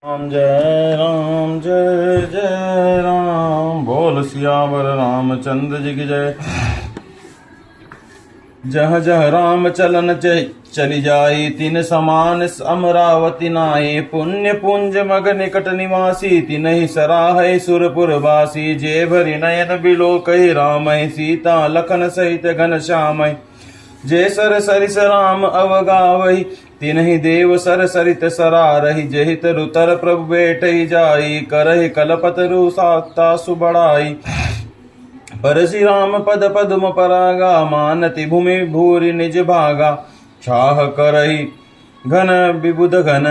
राम जय जय राम। बोल सियावर रामचंद्र जी की जय। जह जह राम चलन चली जाई, तिन समान अमरावती नाई। पुण्य पुंज मग निकट निवासी, तिनहि सराहै सुरपुर वासी। जे भरि नयन बिलो कहि राम, सीता लखन सहित घन श्याम। जे सर सरिस राम अवगावहि, तिन्हि देव सर सरित सरारहि। जेहि तरु तर प्रभु बेटहि जाई, करहि कलपतरु साता सुबड़ाई। परसि राम पद पद्म परागा, मानति भूमि भूरि निज भागा। छाह करहि घन विबुध घन,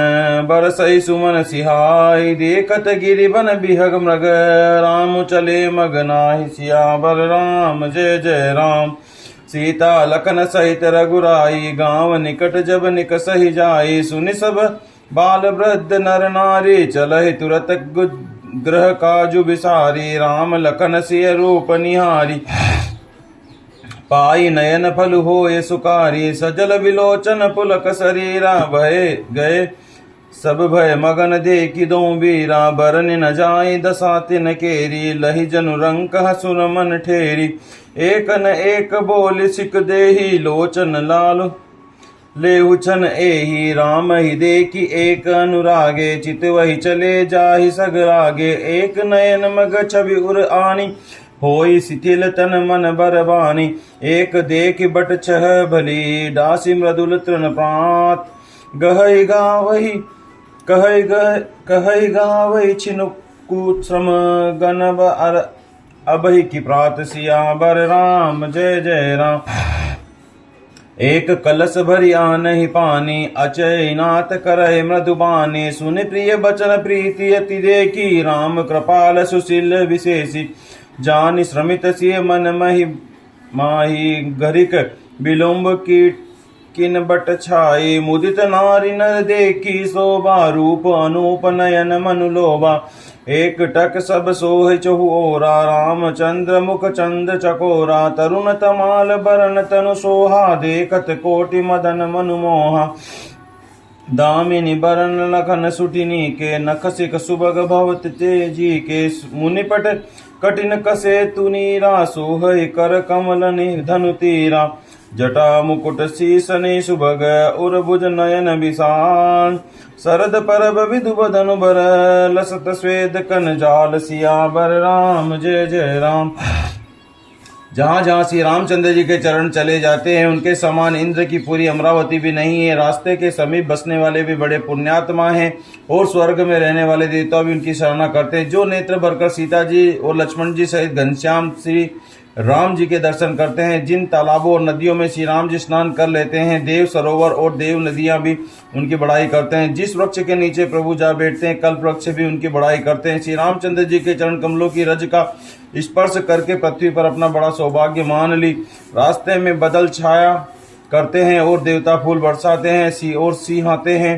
बरसई सुमन सिहाई। देखत गिरि बन बिहग मृग, राम चले मग नाहि। सियावर राम जय जय राम। सीता लखन सहित रघुराई, गांव निकट जब निकसहि जाई। सुनि सब बाल वृद्ध नर नारी, चलहि तुरत ग्रह काजु बिसारी। राम लखन सिय रूप निहारी, पाई नयन फल होय सुकारी। सजल विलोचन पुलक शरीरा, भय गए सब भय मगन देखि दो बीरा। बरन न जाई दशा तिन केरी, लहि जनु रंक हसुर मन ठेरी। एक न एक बोल सिक देहि, लोचन लाल लेहु छन एहि। राम ही देखि एक अनुरागे, चित वही चले जाहि सगरागे। एक नयन मग छवि उर आनी, होई शिथिल तन मन बरबानी। एक देख बट छह भली, डासी मृदुल तृण प्रात। गहई गावई छिनुकु श्रम, गनब अबहि की प्रात। सियावर राम जय जय राम। एक कलश भरि आनहि पानी, अचय नाथ करहि मृदुबानी। सुनि प्रिय बचन प्रीति अति देखी, राम कृपाल सुशील विशेषी। जानि श्रमित सिय मन माही, घरिक विलुम्ब की किन बट छाई। मुदित नारी नर देखी शोभा, रूप अनूप नयन मनु लोभा। एक टक सब सोह चहु ओरा, रामचंद्र मुख चंद चकोरा। तरुण तमाल बरन तनु सोहा, देखत कोटि मदन मनु मोहा। दामिनी बरन लखन सुटिनी के, नखसिक सुबग भवत तेजी के। मुनिपट कठिन कसे तुनीरा, सोहै कर कमल धनु तीरा। जटा मुकुट शीसने सुभग, उर्भुज नयन विशाल। शरद परब विधु बदनु बर, लसत स्वेद कन जाल। सियावर राम जय जय राम। जहाँ जहाँ श्री रामचंद्र जी के चरण चले जाते हैं, उनके समान इंद्र की पूरी अमरावती भी नहीं है। रास्ते के समीप बसने वाले भी बड़े पुण्यात्मा हैं, और स्वर्ग में रहने वाले देवता भी उनकी सराहना करते हैं। जो नेत्र भरकर सीता जी और लक्ष्मण जी सहित घनश्याम श्री राम जी के दर्शन करते हैं, जिन तालाबों और नदियों में श्री राम जी स्नान कर लेते हैं, देव सरोवर और देव नदियां भी उनकी बड़ाई करते हैं। जिस वृक्ष के नीचे प्रभु जा बैठते हैं, कल्प वृक्ष भी उनकी बड़ाई करते हैं। श्री रामचंद्र जी के चरण कमलों की रज का स्पर्श करके पृथ्वी पर अपना बड़ा सौभाग्य मान ली। रास्ते में बदल छाया करते हैं और देवता फूल बरसाते हैं और सिंहाते हैं।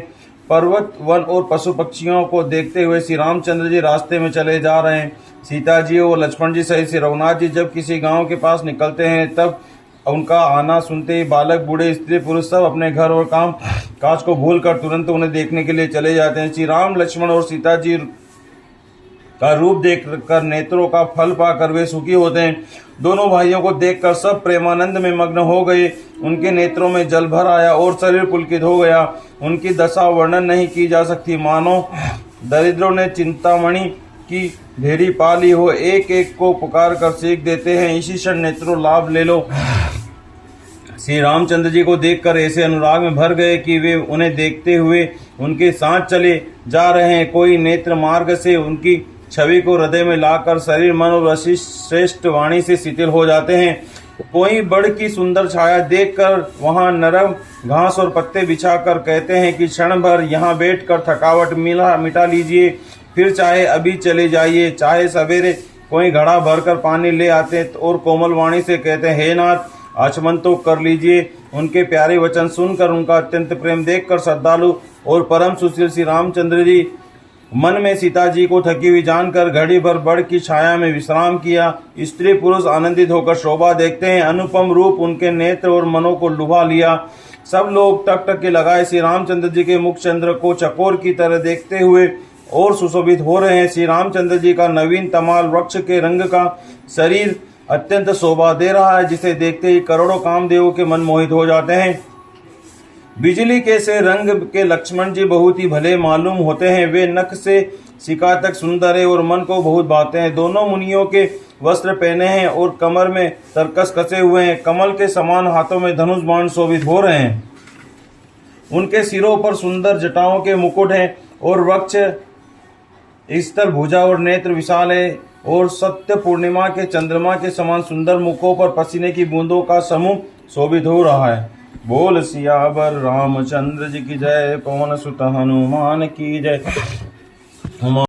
पर्वत वन और पशु पक्षियों को देखते हुए श्री रामचंद्र जी रास्ते में चले जा रहे हैं। सीता जी और लक्ष्मण जी सहित श्री रघुनाथ जी जब किसी गांव के पास निकलते हैं, तब उनका आना सुनते ही बालक बूढ़े स्त्री पुरुष सब अपने घर और काम काज को भूलकर तुरंत उन्हें देखने के लिए चले जाते हैं। श्री राम लक्ष्मण और सीता जी का रूप देखकर नेत्रों का फल पाकर वे सुखी होते हैं। दोनों भाइयों को देखकर सब प्रेमानंद में मग्न हो गए। उनके नेत्रों में जल भर आया और शरीर पुलकित हो गया। उनकी दशा वर्णन नहीं की जा सकती, मानो दरिद्रों ने चिंतामणि की ढेरी पाली हो। एक एक को पुकार कर सीख देते हैं, इसी क्षण नेत्रों लाभ ले लो। श्री रामचंद्र जी को देखकर ऐसे अनुराग में भर गए कि वे उन्हें देखते हुए उनके साथ चले जा रहे हैं। कोई नेत्र मार्ग से उनकी छवि को हृदय में लाकर शरीर मन और श्रेष्ठ वाणी से शिथिल हो जाते हैं। कोई बड़ की सुंदर छाया देखकर वहां नरम घास और पत्ते बिछाकर कहते हैं कि क्षण भर यहाँ बैठकर थकावट मिटा लीजिए, फिर चाहे अभी चले जाइए। चाहे सवेरे कोई घड़ा भरकर पानी ले आते और कोमल वाणी से कहते हैं, हे नाथ आचमन तो कर लीजिए। उनके प्यारे वचन सुनकर, उनका अत्यंत प्रेम देखकर श्रद्धालु और परम सुशील श्री रामचंद्र जी मन में सीता जी को थकी हुई जानकर घड़ी भर बड़ की छाया में विश्राम किया। स्त्री पुरुष आनंदित होकर शोभा देखते हैं। अनुपम रूप उनके नेत्र और मनों को लुभा लिया। सब लोग टक टक के लगाए श्री रामचंद्र जी के मुख चंद्र को चकोर की तरह देखते हुए और सुशोभित हो रहे हैं। श्री रामचंद्र जी का नवीन तमाल वृक्ष के रंग का शरीर अत्यंत शोभा दे रहा है, जिसे देखते ही करोड़ों कामदेवों के मन मोहित हो जाते हैं। बिजली के से रंग के लक्ष्मण जी बहुत ही भले मालूम होते हैं। वे नख से शिखा तक सुंदर है और मन को बहुत भाते हैं। दोनों मुनियों के वस्त्र पहने हैं और कमर में तरकस कसे हुए हैं। कमल के समान हाथों में धनुष बाण शोभित हो रहे हैं। उनके सिरों पर सुंदर जटाओं के मुकुट हैं और वक्ष स्तर भुजा और नेत्र विशाल है और सत्य पूर्णिमा के चंद्रमा के समान सुंदर मुखों पर पसीने की बूंदों का समूह शोभित हो रहा है। बोल सियावर रामचंद्र जी की जय, पवन सुत हनुमान की जय।